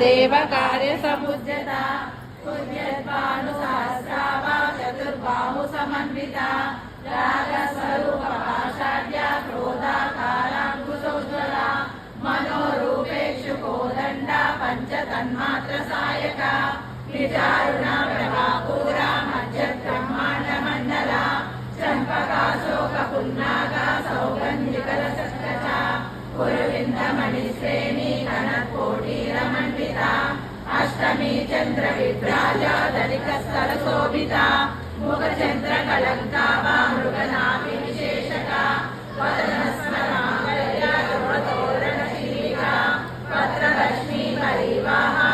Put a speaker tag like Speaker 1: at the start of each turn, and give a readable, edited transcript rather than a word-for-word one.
Speaker 1: देवकार्य समुज्जता पुण्यद्भानुसहस्राभा चतुर्बाहु समन्विता रागस्वरूप पाषाढ्या क्रोधाकाराङ्कुशोज्ज्वला मनोरूपेक्षु कोदण्डा पञ्चतन्मात्र Sayaka विचारुणा प्रभापूरा मज्जब्रह्माण्डमण्डला चम्पकाशोकपुन्नागा सौगन्धिकरसत्कचा पुरविन्दमणिश्रेणी कनत्कोटीरमण्डिता अष्टमी चंद्र विभ्राजा दलिकस्थलशोभिता मुखचंद्रकलंका वा मृगनाभि विशेषका वदनस्मराङ्गल्या गरुडतोरणशीलिका पत्रलक्ष्मी परिवाहा